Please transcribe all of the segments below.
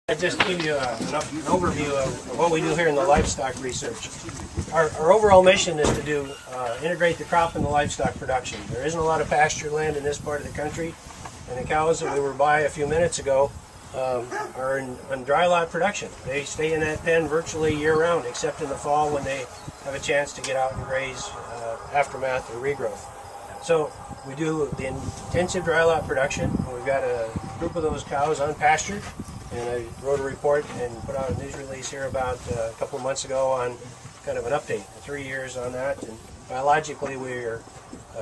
I just give you an overview of what we do here in the livestock research. Our overall mission is to integrate the crop and the livestock production. There isn't a lot of pasture land in this part of the country, and the cows that we were by a few minutes ago are in dry lot production. They stay in that pen virtually year-round, except in the fall when they have a chance to get out and graze aftermath or regrowth. So we do the intensive dry lot production. We've got a group of those cows unpastured, and I wrote a report and put out a news release here about a couple of months ago on kind of an update, 3 years on that. And biologically we're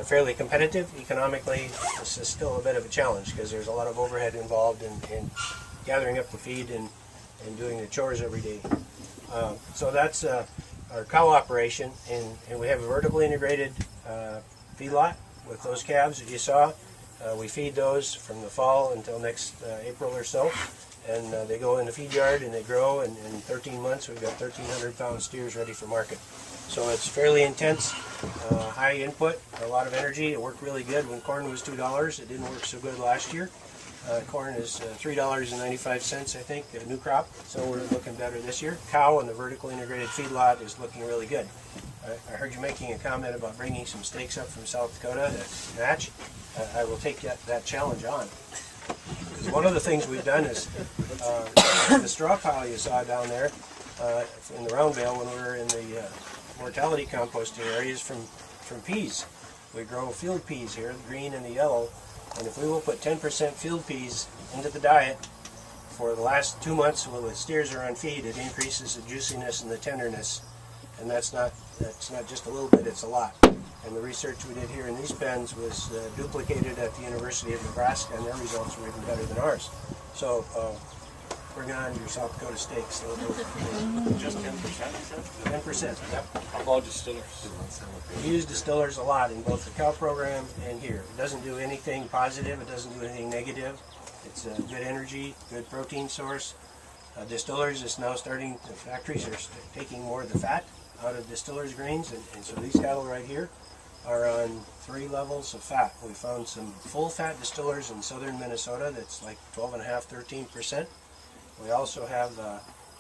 fairly competitive. Economically this is still a bit of a challenge because there's a lot of overhead involved in gathering up the feed and doing the chores every day. So that's our cow operation, and we have a vertically integrated feedlot with those calves that you saw. We feed those from the fall until next April or so, and they go in the feed yard and they grow, and in 13 months we've got 1,300 pound steers ready for market. So it's fairly intense, high input, a lot of energy. It worked really good when corn was $2. It didn't work so good last year. Corn is $3.95, I think, a new crop, so we're looking better this year. Cow and the vertically integrated feedlot is looking really good. I heard you making a comment about bringing some steaks up from South Dakota to match. I will take that challenge on. Because one of the things we've done is the straw pile you saw down there in the round bale when we were in the mortality composting areas from peas. We grow field peas here, the green and the yellow, and if we will put 10% field peas into the diet for the last 2 months while the steers are on feed, it increases the juiciness and the tenderness. And that's not just a little bit, it's a lot. And the research we did here in these pens was duplicated at the University of Nebraska, and their results were even better than ours. So bring on your South Dakota steaks. Just 10%, you said? 10%, yep. How about distillers? We use distillers a lot in both the cow program and here. It doesn't do anything positive, it doesn't do anything negative. It's a good energy, good protein source. Distillers is now starting, the factories are taking more of the fat out of distillers grains, and so these cattle right here are on 3 levels of fat. We found some full fat distillers in southern Minnesota that's like 12.5–13%. We also have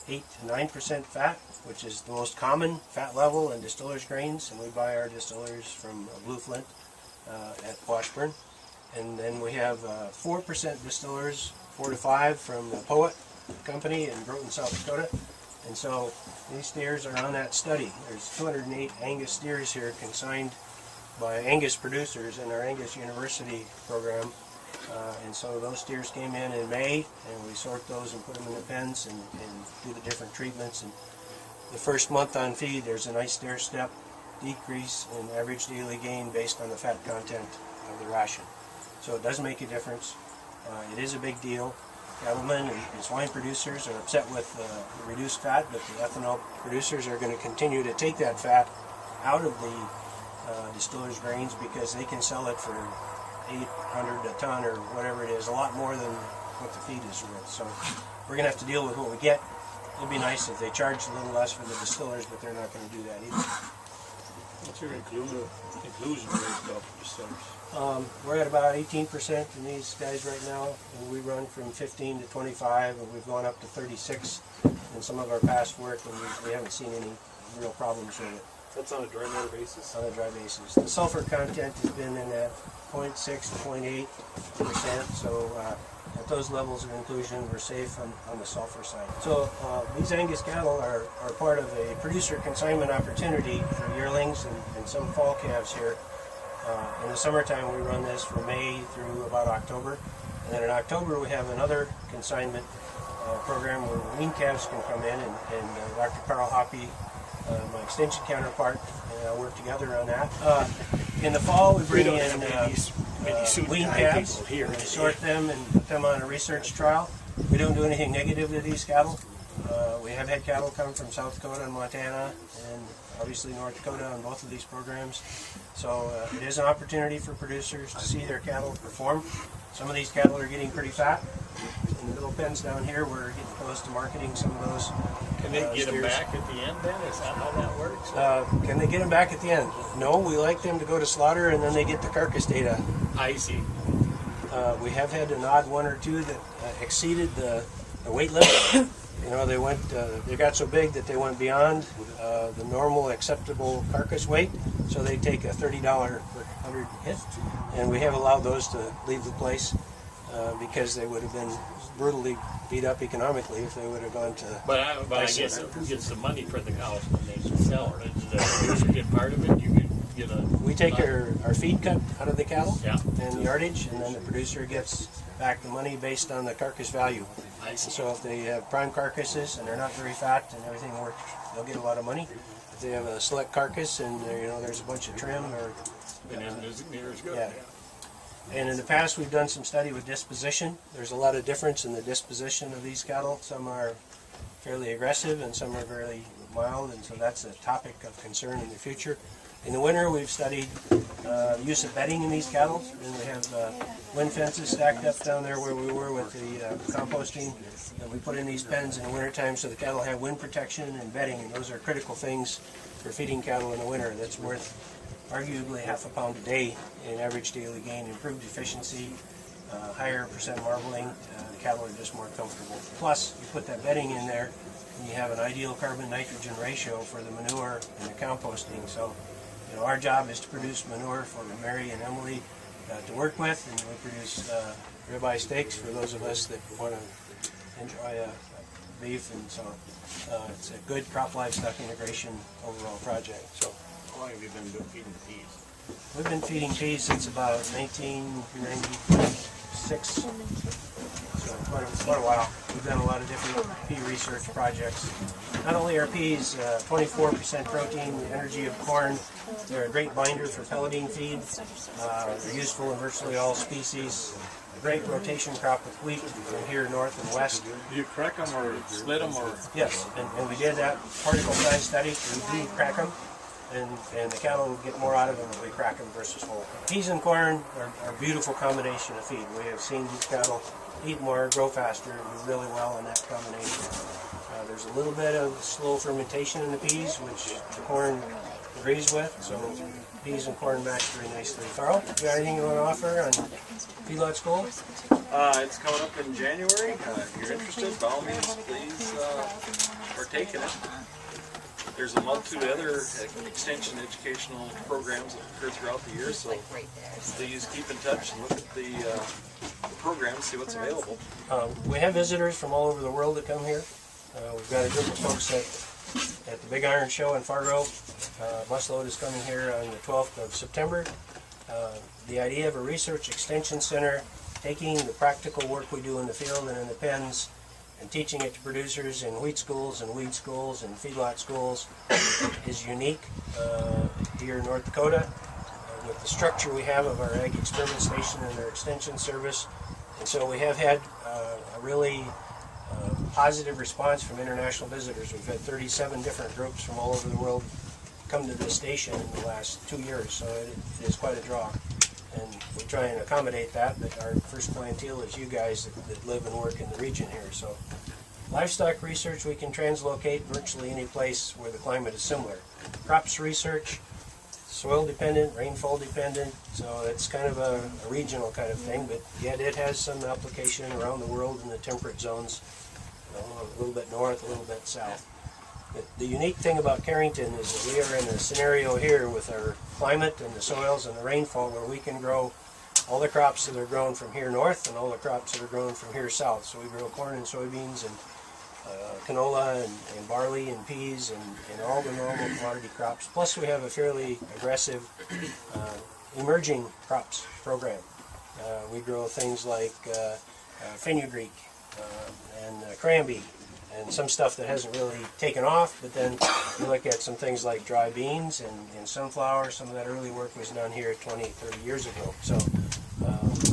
8 to 9% fat, which is the most common fat level in distillers grains, and we buy our distillers from Blue Flint at Washburn. And then we have 4% distillers, 4 to 5 from the Poet Company in Groton, South Dakota. And so these steers are on that study. There's 208 Angus steers here consigned by Angus producers in our Angus University program. And so those steers came in May, and we sort those and put them in the pens and do the different treatments. And the first month on feed, there's a nice stair step decrease in average daily gain based on the fat content of the ration. So it does make a difference. It is a big deal. Cattlemen and swine producers are upset with the reduced fat, but the ethanol producers are going to continue to take that fat out of the distillers grains because they can sell it for $800 a ton or whatever it is, a lot more than what the feed is worth. So we're going to have to deal with what we get. It would be nice if they charged a little less for the distillers, but they're not going to do that either. What's your inclusion rate of distillers? We're at about 18% in these guys right now, and we run from 15 to 25, and we've gone up to 36 in some of our past work, and we haven't seen any real problems with it. That's on a dry matter basis? On a dry basis. The sulfur content has been in that 0.6 to 0.8%, so at those levels of inclusion we're safe on the sulfur side. So these Angus cattle are part of a producer consignment opportunity for yearlings and some fall calves here. In the summertime we run this from May through about October, and then in October we have another consignment program where wean calves can come in, and Dr. Carl Hoppe, my extension counterpart, and I work together on that. In the fall we bring in wean calves, we sort them and put them on a research trial. We don't do anything negative to these cattle. We have had cattle come from South Dakota and Montana, and obviously North Dakota on both of these programs. So it is an opportunity for producers to see their cattle perform. Some of these cattle are getting pretty fat. In the middle pens down here, we're getting close to marketing some of those. Can they get them back at the end then? Is that how that works? Can they get them back at the end? No, we like them to go to slaughter and then they get the carcass data. I see. We have had an odd one or two that exceeded the a weight limit. You know, they got so big that they went beyond the normal acceptable carcass weight, so they take a $30 per 100 hit, and we have allowed those to leave the place because they would have been brutally beat up economically if they would have gone to. But I guess who gets the money for the cows when they sell it? Does the producer get part of it? You could get a. We take our feed cut out of the cattle Yeah. and yardage, and then the producer gets back the money based on the carcass value. I see. So if they have prime carcasses and they're not very fat and everything works, they'll get a lot of money. If they have a select carcass and there's a bunch of trim or And then isn't near as good. yeah. And in the past, we've done some study with disposition. There's a lot of difference in the disposition of these cattle. Some are fairly aggressive and some are very mild, and so that's a topic of concern in the future. In the winter, we've studied the use of bedding in these cattle, and we have wind fences stacked up down there where we were with the composting. And we put in these pens in the wintertime so the cattle have wind protection and bedding, and those are critical things for feeding cattle in the winter. That's worth arguably half a pound a day in average daily gain, improved efficiency, higher percent marbling. The cattle are just more comfortable. Plus, you put that bedding in there, and you have an ideal carbon-nitrogen ratio for the manure and the composting. So, our job is to produce manure for Mary and Emily to work with, and we produce ribeye steaks for those of us that want to enjoy beef, and so it's a good crop livestock integration overall project. So. How long have you been feeding the peas? We've been feeding peas since about 1996, so quite a while. We've done a lot of different pea research projects. Not only are peas 24% protein, the energy of corn, they're a great binder for pelleting feed. They're useful in virtually all species. A great rotation crop with wheat from here north and west. Do you crack them or split them or? Yes, and we did that particle size study. We do crack them. And the cattle will get more out of them if we crack them versus whole. Peas and corn are a beautiful combination of feed. We have seen these cattle eat more, grow faster, and do really well in that combination. There's a little bit of slow fermentation in the peas, which the corn agrees with, so peas and corn match very nicely. Carl, you got anything you want to offer on Feedlot School? It's coming up in January. If you're interested, by all means, please partake in it. There's a multitude of other extension educational programs that occur throughout the year, so please keep in touch and look at the program, see what's available. We have visitors from all over the world that come here. We've got a group of folks at the Big Iron Show in Fargo. Busload is coming here on the 12th of September. The idea of a research extension center, taking the practical work we do in the field and in the pens, and teaching it to producers in wheat schools and weed schools and feedlot schools is unique here in North Dakota with the structure we have of our Ag Experiment Station and our extension service. And so we have had a really positive response from international visitors. We've had 37 different groups from all over the world come to this station in the last 2 years, so it is quite a draw. And we try and accommodate that, but our first clientele is you guys that live and work in the region here. So livestock research we can translocate virtually any place where the climate is similar. Crops research, soil dependent, rainfall dependent, so it's kind of a regional kind of thing, but yet it has some application around the world in the temperate zones, a little bit north, a little bit south. But the unique thing about Carrington is that we are in a scenario here with our climate and the soils and the rainfall where we can grow all the crops that are grown from here north and all the crops that are grown from here south. So we grow corn and soybeans and canola and barley and peas and all the normal commodity crops. Plus we have a fairly aggressive emerging crops program. We grow things like fenugreek and cranberry, and some stuff that hasn't really taken off, but then we look at some things like dry beans and sunflower. Some of that early work was done here 20, 30 years ago. So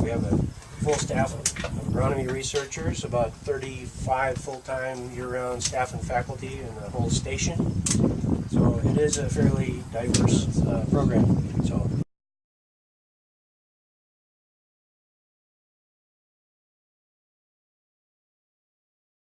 we have a full staff of agronomy researchers, about 35 full-time year-round staff and faculty in the whole station. So it is a fairly diverse program. So.